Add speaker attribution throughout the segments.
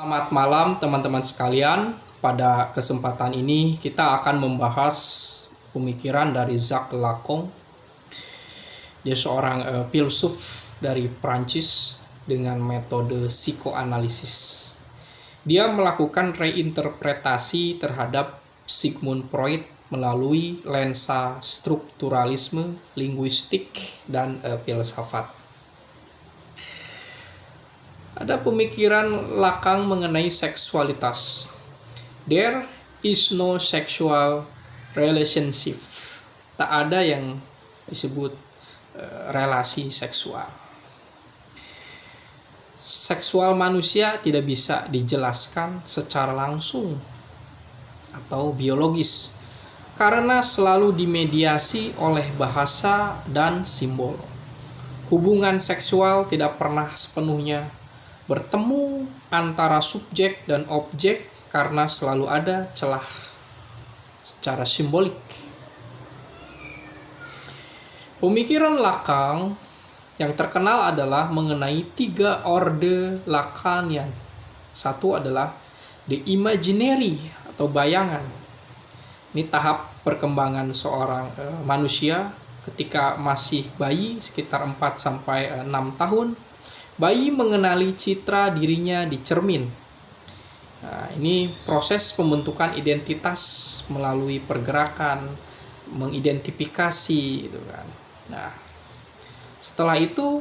Speaker 1: Selamat malam teman-teman sekalian. Pada kesempatan ini kita akan membahas pemikiran dari Jacques Lacan. Dia seorang filsuf dari Prancis dengan metode psikoanalisis. Dia melakukan reinterpretasi terhadap Sigmund Freud melalui lensa strukturalisme, linguistik, dan filsafat. Ada pemikiran Lacan mengenai seksualitas. There is no sexual relationship. Tak ada yang disebut relasi seksual. Seksual manusia tidak bisa dijelaskan secara langsung atau biologis karena selalu dimediasi oleh bahasa dan simbol. Hubungan seksual tidak pernah sepenuhnya bertemu antara subjek dan objek karena selalu ada celah secara simbolik. Pemikiran Lacan yang terkenal adalah mengenai 3 orde Lacanian. Satu adalah the imaginary atau bayangan. Ini tahap perkembangan seorang manusia ketika masih bayi sekitar 4-6 tahun. Bayi mengenali citra dirinya di cermin. Nah, ini proses pembentukan identitas melalui pergerakan, mengidentifikasi, gitu kan. Nah, setelah itu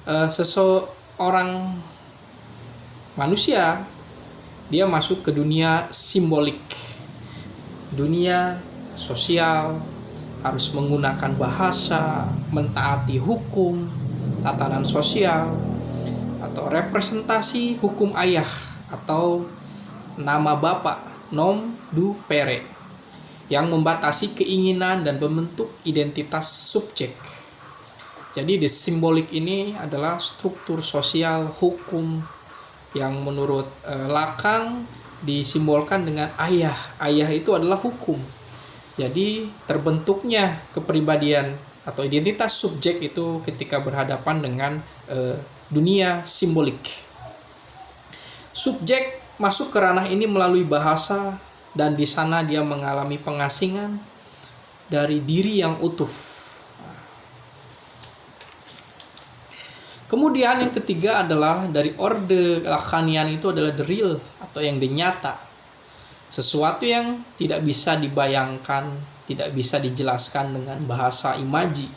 Speaker 1: seseorang manusia dia masuk ke dunia simbolik, dunia sosial, harus menggunakan bahasa, mentaati hukum, tatanan sosial, atau representasi hukum ayah atau nama bapak, nom du pere, yang membatasi keinginan dan membentuk identitas subjek. Jadi the simbolik ini adalah struktur sosial hukum yang menurut Lacan disimbolkan dengan ayah. Ayah itu adalah hukum. Jadi terbentuknya kepribadian atau identitas subjek itu ketika berhadapan dengan dunia simbolik. Subjek masuk ke ranah ini melalui bahasa dan di sana dia mengalami pengasingan dari diri yang utuh. Kemudian yang ketiga adalah dari orde Lacanian itu adalah the real atau yang nyata. Sesuatu yang tidak bisa dibayangkan, tidak bisa dijelaskan dengan bahasa imaji.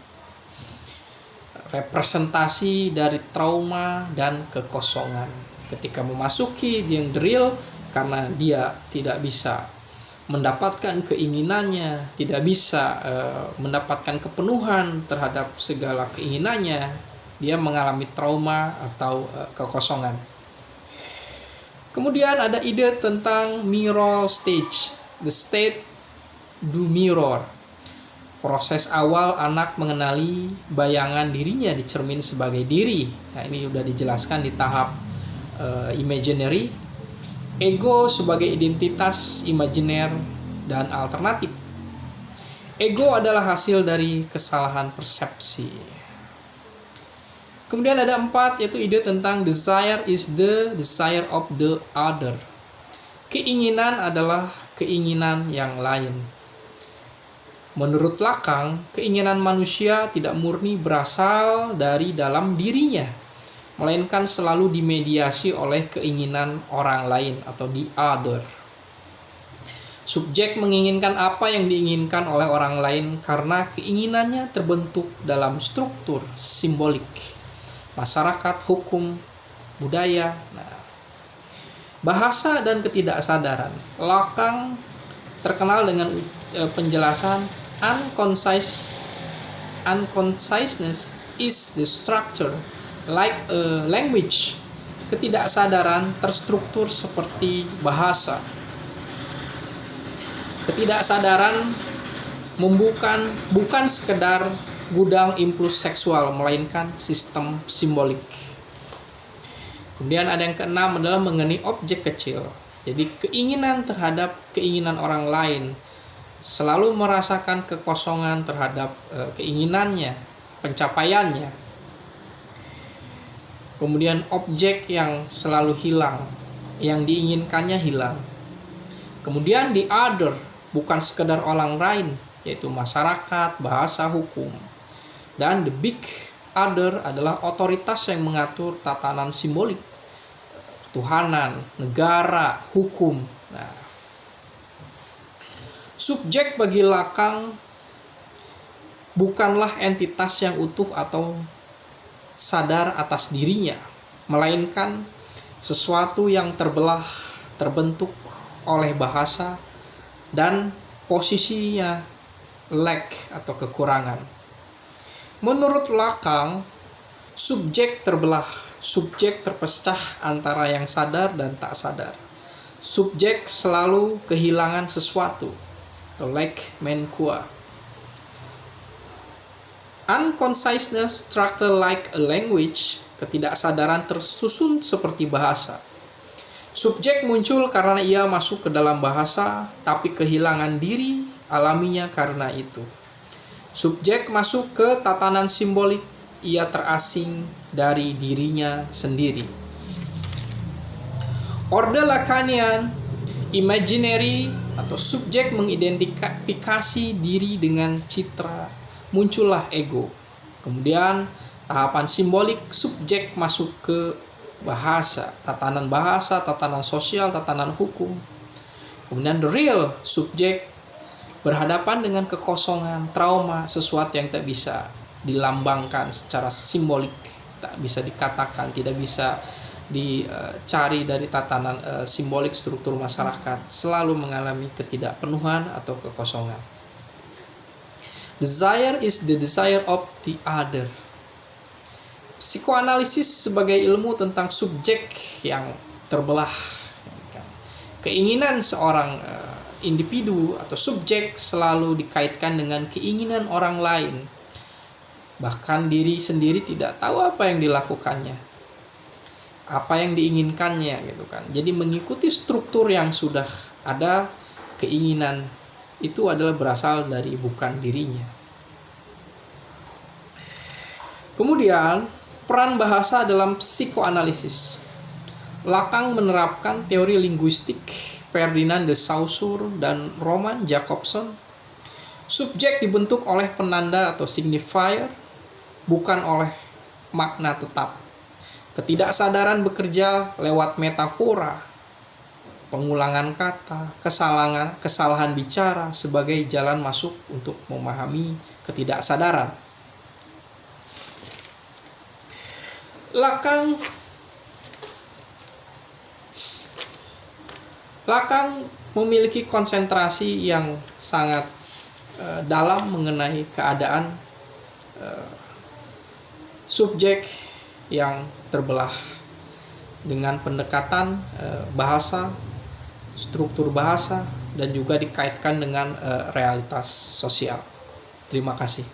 Speaker 1: Representasi dari trauma dan kekosongan. Ketika memasuki yang real, karena dia tidak bisa mendapatkan keinginannya, tidak bisa mendapatkan kepenuhan terhadap segala keinginannya, dia mengalami trauma atau kekosongan. Kemudian ada ide tentang mirror stage, the state du mirror. Proses awal anak mengenali bayangan dirinya di cermin sebagai diri. Nah, ini sudah dijelaskan di tahap imaginary. Ego sebagai identitas imajiner dan alternatif. Ego adalah hasil dari kesalahan persepsi. Kemudian ada 4, yaitu ide tentang desire is the desire of the other. Keinginan adalah keinginan yang lain. Menurut Lacan, keinginan manusia tidak murni berasal dari dalam dirinya, melainkan selalu dimediasi oleh keinginan orang lain atau the other. Subjek menginginkan apa yang diinginkan oleh orang lain karena keinginannya terbentuk dalam struktur simbolik, masyarakat, hukum, budaya. Nah, bahasa dan ketidaksadaran. Lacan terkenal dengan penjelasan unconsciousness is the structure like a language. Ketidaksadaran terstruktur seperti bahasa. Ketidaksadaran bukan sekedar gudang impuls seksual, melainkan sistem simbolik. Kemudian ada yang keenam adalah mengenai objek kecil. Jadi keinginan terhadap keinginan orang lain, selalu merasakan kekosongan terhadap keinginannya, pencapaiannya. Kemudian objek yang selalu hilang, yang diinginkannya hilang. Kemudian the other, bukan sekedar orang lain, yaitu masyarakat, bahasa, hukum. Dan the big other adalah otoritas yang mengatur tatanan simbolik, ketuhanan, negara, hukum. Nah, subjek bagi Lacan bukanlah entitas yang utuh atau sadar atas dirinya, melainkan sesuatu yang terbelah, terbentuk oleh bahasa dan posisinya lack atau kekurangan. Menurut Lacan, subjek terbelah, subjek terpecah antara yang sadar dan tak sadar. Subjek selalu kehilangan sesuatu atau lack menqua. Unconsciousness structure like a language, ketidaksadaran tersusun seperti bahasa. Subjek muncul karena ia masuk ke dalam bahasa, tapi kehilangan diri alaminya karena itu. Subjek masuk ke tatanan simbolik, ia terasing dari dirinya sendiri. Orde Lacanian, imaginary atau subjek mengidentifikasi diri dengan citra, muncullah ego. Kemudian tahapan simbolik, subjek masuk ke bahasa, tatanan sosial, tatanan hukum. Kemudian the real, subjek berhadapan dengan kekosongan, trauma, sesuatu yang tak bisa dilambangkan secara simbolik, tak bisa dikatakan, tidak bisa dicari dari tatanan simbolik struktur masyarakat, selalu mengalami ketidakpenuhan atau kekosongan. Desire is the desire of the other. Psikoanalisis sebagai ilmu tentang subjek yang terbelah. Keinginan seorang individu atau subjek selalu dikaitkan dengan keinginan orang lain. Bahkan diri sendiri tidak tahu apa yang dilakukannya, apa yang diinginkannya gitu kan. Jadi mengikuti struktur yang sudah ada, keinginan itu adalah berasal dari bukan dirinya. Kemudian peran bahasa dalam psikoanalisis. Lacan menerapkan teori linguistik Ferdinand de Saussure dan Roman Jakobson. Subjek dibentuk oleh penanda atau signifier, bukan oleh makna tetap. Ketidaksadaran bekerja lewat metafora, pengulangan kata, kesalahan bicara sebagai jalan masuk untuk memahami ketidaksadaran. Lacan memiliki konsentrasi yang sangat dalam mengenai keadaan subjek yang terbelah dengan pendekatan bahasa, struktur bahasa, dan juga dikaitkan dengan realitas sosial. Terima kasih.